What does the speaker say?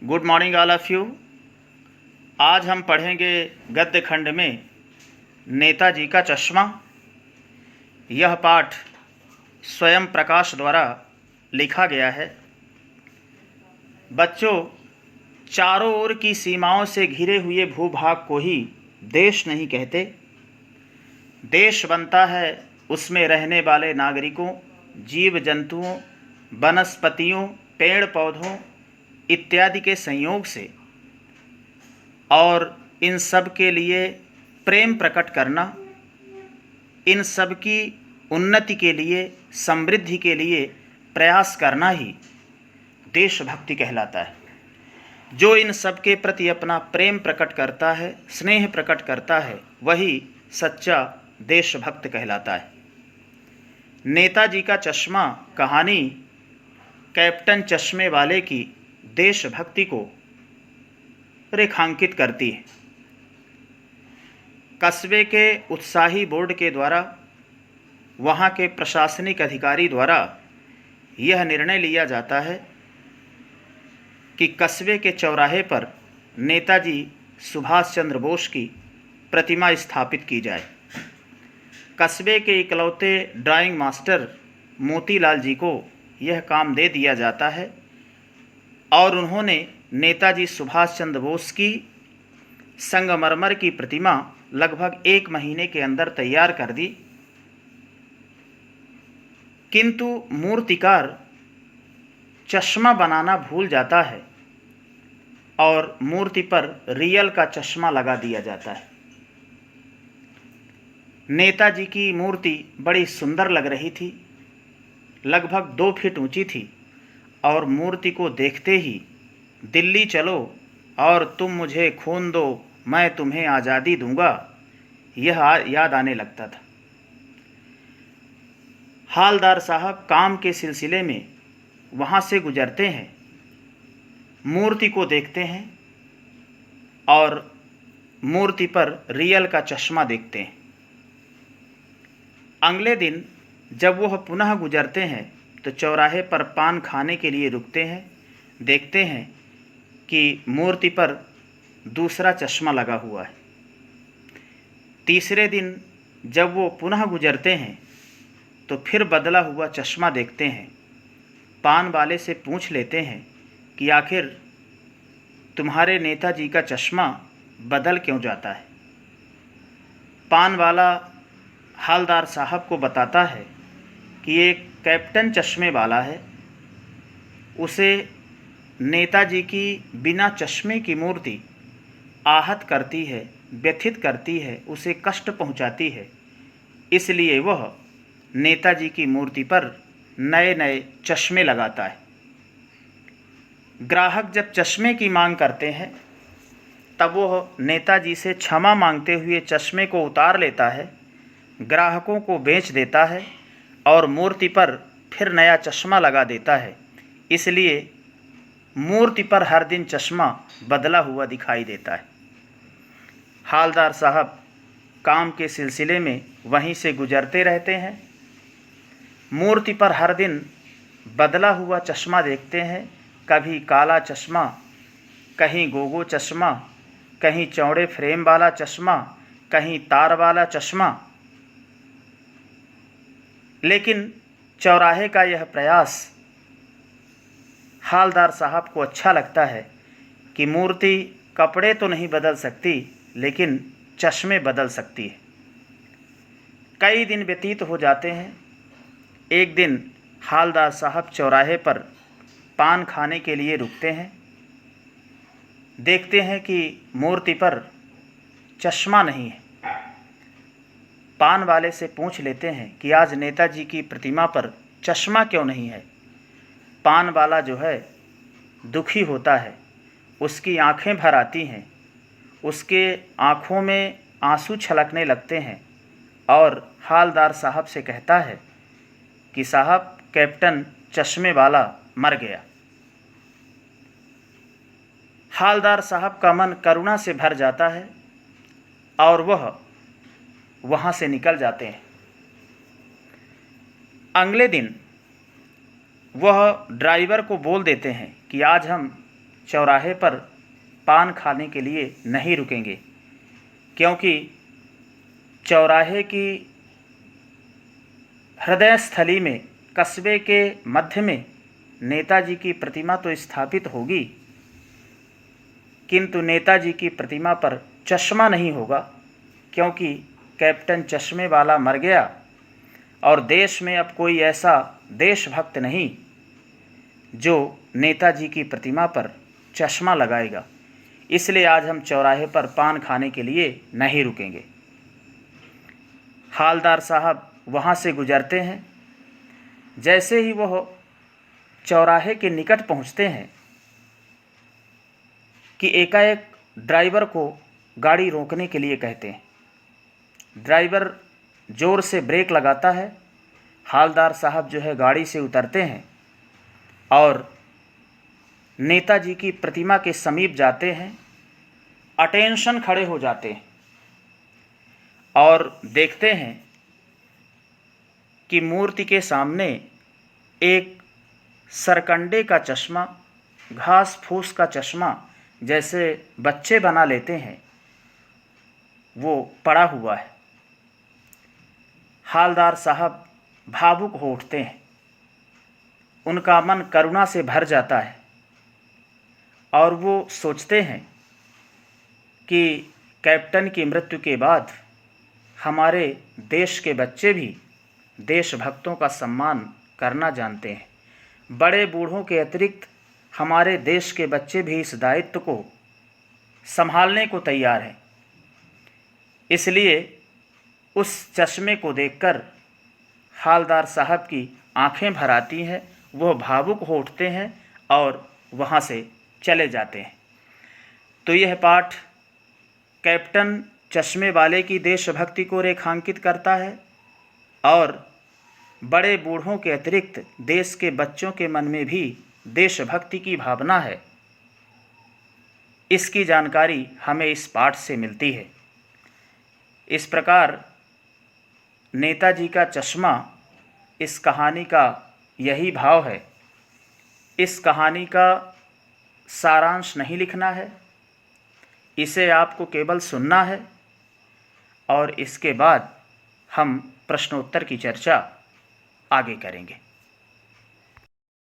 Good morning all of you. आज हम पढ़ेंगे गद्य खंड में नेताजी का चश्मा। यह पाठ स्वयं प्रकाश द्वारा लिखा गया है। बच्चों, चारों ओर की सीमाओं से घिरे हुए भूभाग को ही देश नहीं कहते। देश बनता है उसमें रहने वाले नागरिकों, जीव जंतुओं, वनस्पतियों, पेड़ पौधों इत्यादि के संयोग से, और इन सब के लिए प्रेम प्रकट करना, इन सब की उन्नति के लिए, समृद्धि के लिए प्रयास करना ही देशभक्ति कहलाता है। जो इन सब के प्रति अपना प्रेम प्रकट करता है, स्नेह प्रकट करता है, वही सच्चा देशभक्त कहलाता है। नेताजी का चश्मा कहानी कैप्टन चश्मे वाले की देशभक्ति को रेखांकित करती है। कस्बे के उत्साही बोर्ड के द्वारा, वहाँ के प्रशासनिक अधिकारी द्वारा यह निर्णय लिया जाता है कि कस्बे के चौराहे पर नेताजी सुभाष चंद्र बोस की प्रतिमा स्थापित की जाए। कस्बे के इकलौते ड्राइंग मास्टर मोतीलाल जी को यह काम दे दिया जाता है और उन्होंने नेताजी सुभाष चंद्र बोस की संगमरमर की प्रतिमा लगभग 1 महीने के अंदर तैयार कर दी। किंतु मूर्तिकार चश्मा बनाना भूल जाता है और मूर्ति पर रियल का चश्मा लगा दिया जाता है। नेताजी की मूर्ति बड़ी सुंदर लग रही थी, लगभग 2 फीट ऊंची थी, और मूर्ति को देखते ही दिल्ली चलो और तुम मुझे खून दो, मैं तुम्हें आज़ादी दूंगा, यह याद आने लगता था। हालदार साहब काम के सिलसिले में वहाँ से गुजरते हैं, मूर्ति को देखते हैं और मूर्ति पर रियल का चश्मा देखते हैं। अगले दिन जब वह पुनः गुजरते हैं तो चौराहे पर पान खाने के लिए रुकते हैं। देखते हैं कि मूर्ति पर दूसरा चश्मा लगा हुआ है। तीसरे दिन जब वो पुनः गुजरते हैं तो फिर बदला हुआ चश्मा देखते हैं। पान वाले से पूछ लेते हैं कि आखिर तुम्हारे नेताजी का चश्मा बदल क्यों जाता है। पान वाला हालदार साहब को बताता है कि एक कैप्टन चश्मे वाला है, उसे नेताजी की बिना चश्मे की मूर्ति आहत करती है, व्यथित करती है, उसे कष्ट पहुंचाती है, इसलिए वह नेताजी की मूर्ति पर नए नए चश्मे लगाता है। ग्राहक जब चश्मे की मांग करते हैं तब वह नेताजी से क्षमा मांगते हुए चश्मे को उतार लेता है, ग्राहकों को बेच देता है और मूर्ति पर फिर नया चश्मा लगा देता है। इसलिए मूर्ति पर हर दिन चश्मा बदला हुआ दिखाई देता है। हालदार साहब काम के सिलसिले में वहीं से गुजरते रहते हैं। मूर्ति पर हर दिन बदला हुआ चश्मा देखते हैं, कभी काला चश्मा, कहीं गोगो चश्मा, कहीं चौड़े फ्रेम वाला चश्मा, कहीं तार वाला चश्मा। लेकिन चौराहे का यह प्रयास हालदार साहब को अच्छा लगता है कि मूर्ति कपड़े तो नहीं बदल सकती, लेकिन चश्मे बदल सकती है। कई दिन व्यतीत हो जाते हैं। एक दिन हालदार साहब चौराहे पर पान खाने के लिए रुकते हैं। देखते हैं कि मूर्ति पर चश्मा नहीं है। पान वाले से पूछ लेते हैं कि आज नेताजी की प्रतिमा पर चश्मा क्यों नहीं है। पान वाला जो है दुखी होता है, उसकी आंखें भर आती हैं, उसके आँखों में आंसू छलकने लगते हैं और हालदार साहब से कहता है कि साहब, कैप्टन चश्मे वाला मर गया। हालदार साहब का मन करुणा से भर जाता है और वह वहाँ से निकल जाते हैं। अगले दिन वह ड्राइवर को बोल देते हैं कि आज हम चौराहे पर पान खाने के लिए नहीं रुकेंगे, क्योंकि चौराहे की हृदय स्थली में, कस्बे के मध्य में नेताजी की प्रतिमा तो स्थापित होगी, किंतु नेताजी की प्रतिमा पर चश्मा नहीं होगा, क्योंकि कैप्टन चश्मे वाला मर गया और देश में अब कोई ऐसा देशभक्त नहीं जो नेताजी की प्रतिमा पर चश्मा लगाएगा। इसलिए आज हम चौराहे पर पान खाने के लिए नहीं रुकेंगे। हालदार साहब वहाँ से गुजरते हैं। जैसे ही वह चौराहे के निकट पहुँचते हैं कि एकाएक ड्राइवर को गाड़ी रोकने के लिए कहते हैं। ड्राइवर ज़ोर से ब्रेक लगाता है। हालदार साहब जो है गाड़ी से उतरते हैं और नेताजी की प्रतिमा के समीप जाते हैं। अटेंशन खड़े हो जाते हैं और देखते हैं कि मूर्ति के सामने एक सरकंडे का चश्मा, घास फूस का चश्मा जैसे बच्चे बना लेते हैं, वो पड़ा हुआ है। हालदार साहब भावुक हो उठते हैं। उनका मन करुणा से भर जाता है और वो सोचते हैं कि कैप्टन की मृत्यु के बाद हमारे देश के बच्चे भी देशभक्तों का सम्मान करना जानते हैं। बड़े बूढ़ों के अतिरिक्त हमारे देश के बच्चे भी इस दायित्व को संभालने को तैयार हैं। इसलिए उस चश्मे को देखकर हालदार साहब की आंखें भर आती हैं। वह भावुक हो उठते हैं और वहाँ से चले जाते हैं। तो यह पाठ कैप्टन चश्मे वाले की देशभक्ति को रेखांकित करता है और बड़े बूढ़ों के अतिरिक्त देश के बच्चों के मन में भी देशभक्ति की भावना है, इसकी जानकारी हमें इस पाठ से मिलती है। इस प्रकार नेताजी का चश्मा, इस कहानी का यही भाव है। इस कहानी का सारांश नहीं लिखना है, इसे आपको केवल सुनना है और इसके बाद हम प्रश्नोत्तर की चर्चा आगे करेंगे।